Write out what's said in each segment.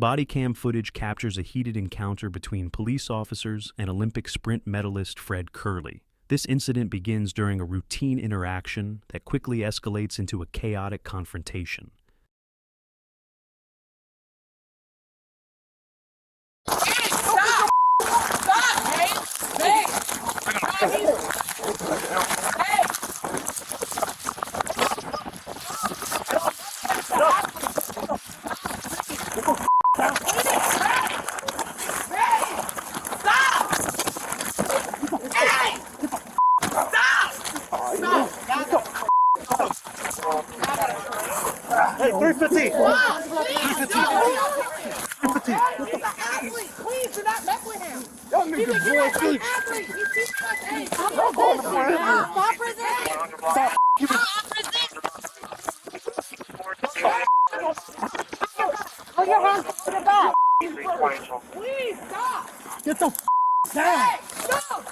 Bodycam footage captures a heated encounter between police officers and Olympic sprint medalist Fred Kerley. This incident begins during a routine interaction that quickly escalates into a chaotic confrontation. Hey, stop! Stop, hey! Hey! Hey, 315. 315. 315. He's an athlete. Please do not mess with him. Y'all niggas boy sleep. Athlete. He's teaching us. Hey, stop resisting. Put your hands to the back. Please stop. Get the down. Hey, stop.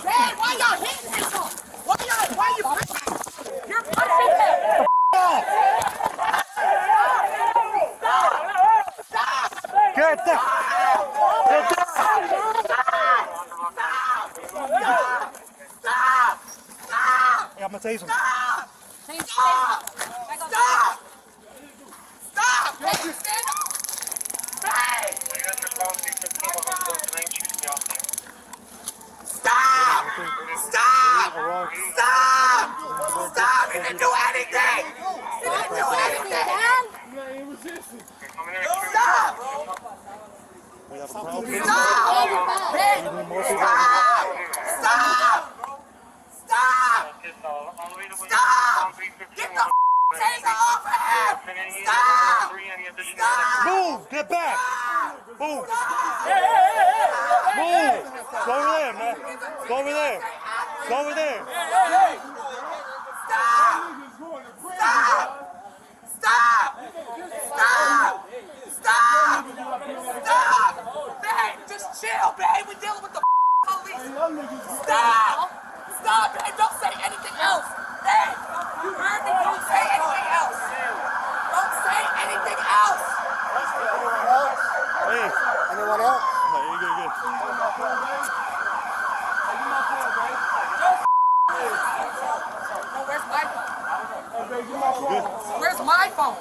Hey, why y'all hitting him? Why you pushing? You're pushing him. Get the Hey, I'm gonna tase him. Stop! Hey, you stand up! Hey! Stop! He didn't do anything! Stop! We have a problem. Stop! Get the taser off of him! Stop! Move! Get back! Move! Move! Go over there, man. Go over there. Go over there. Stop! Babe, just chill, babe. We're dealing with the police. Stop, babe. Don't say anything else. Babe, you heard me. Don't say anything else. Don't say anything else. Hey. Anyone else? No, you're good, good. No, where's my phone? Where's my phone?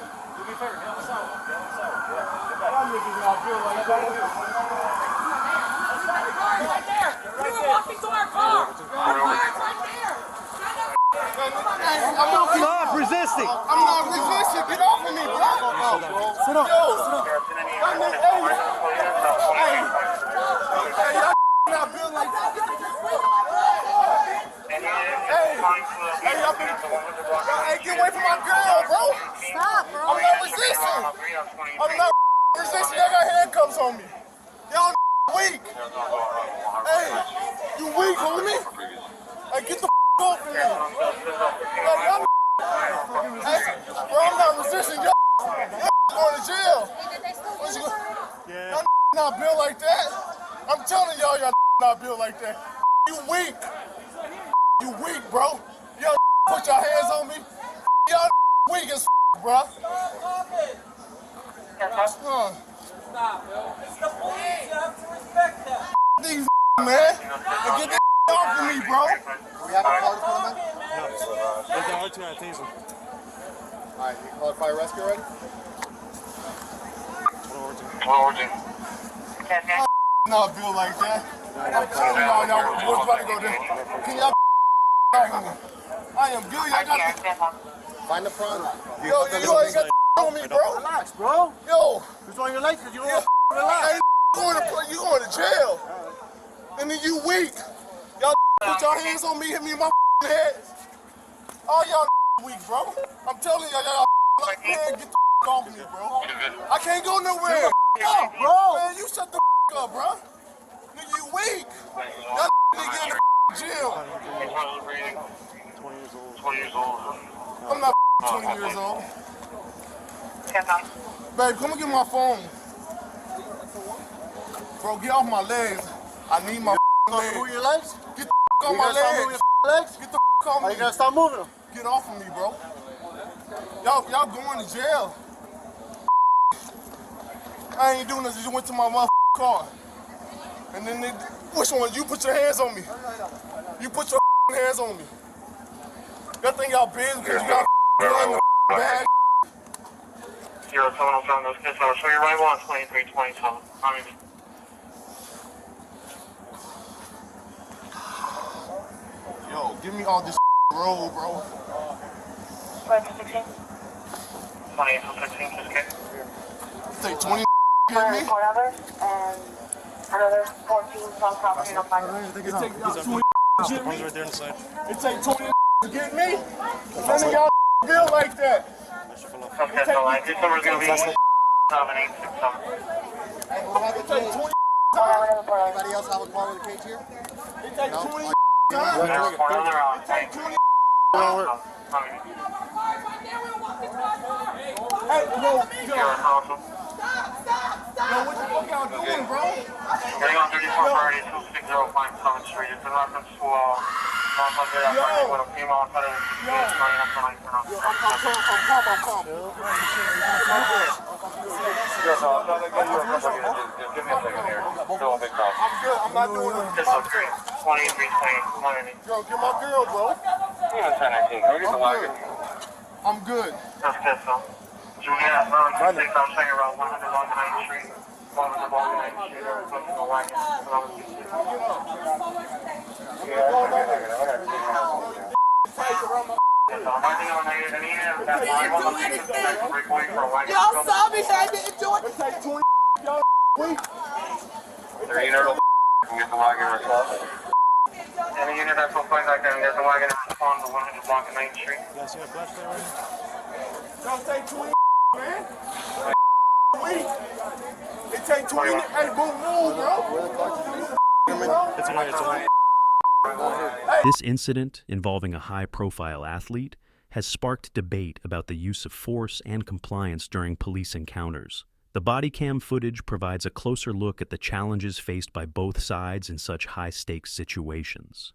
Right there. We were walking to our car. Our car's right there. Stop resisting! I'm not resisting. Get off of me, bro. Sit up. Yo, hey, y'all not built like that. Hey, get away from my girl, bro. Stop, bro. I'm not resisting. I'm not resisting. Y'all got handcuffs on me. Y'all weak. Hey, you weak, homie. Hey, get the off of me. Hey, bro, I'm not resisting. Y'all going to jail. Y'all not built like that. I'm telling y'all not built like that. You weak. You weak, bro. Y'all put your hands on me. Y'all weak as bro. Stop, bro. It's the police. You have to respect that. These man. And get that off of me, bro. We have a call to come in? No. They got hard to tase him. Alright, you call fire rescue already? Not built like that. I'm telling y'all, what's about to go there. Can y'all I am good. I got Find the front. Yo, you ain't got on me, bro. Relax, bro. Yo. Who's on your legs? Because you don't Relax. Hey, you going to jail. And then you weak. Y'all put your hands on me, hit me in my head. All y'all weak, bro. I'm telling y'all like, man, get the off me, bro. I can't go nowhere. Up, bro. Man, you shut the up, bro. Nigga, you weak. Y'all nigga in the jail. 20 years old. I'm not 20 years old. Babe, come and get my phone. Bro, get off my legs. I need my legs. Move your legs? Get the off my legs. Legs? Get the off me. You gotta stop moving them. Get off of me, bro. Y'all going to jail. I ain't doing this. You went to my motherfucking car. And then they, which one? You put your hands on me. You put your hands on me. Y'all think y'all big because you got blood in the bag? 0707, those kids are. Show your right one, 2327. I mean, Yo, give me all this roll, bro. 2216. 2216, just kidding. Take 20 hit me. Another, and another 14 from property on fire. It take 20 get me. Right there on the side. It take 20 to get me. None of y'all feel like that. Okay, so like, this number's gonna be 7867. It take 20 Anybody else have a car with a cage here? It take 20 There's four other rounds. Hey, bro, yo, what the fuck y'all doing, bro? Getting on 34 priority 260 Summit Street. It's in reference to 100 after with a female inside of the running up the night for now. I'm calm. Give me a second here. Still a big problem. I'm good. I'm not doing it. This looks great. 2320. Come on in. Yo, get my girl, bro. Even 1019. Can we get the wagon? I'm good. That's good, so. Juliet, round 26, I'm saying around 100 on 9th Street. 100 on 9th Street. Looking the wagon. Y'all saw me, I didn't do it. It take 20 y'all week. There, you know, can get the wagon response. Any unit that's so far that can get the wagon respond to 100 block of 9th Street. Don't take 20 man. Week. It take 20. Hey, boom, move, bro. It's a This incident, involving a high-profile athlete, has sparked debate about the use of force and compliance during police encounters. The Bodycam footage provides a closer look at the challenges faced by both sides in such high-stakes situations.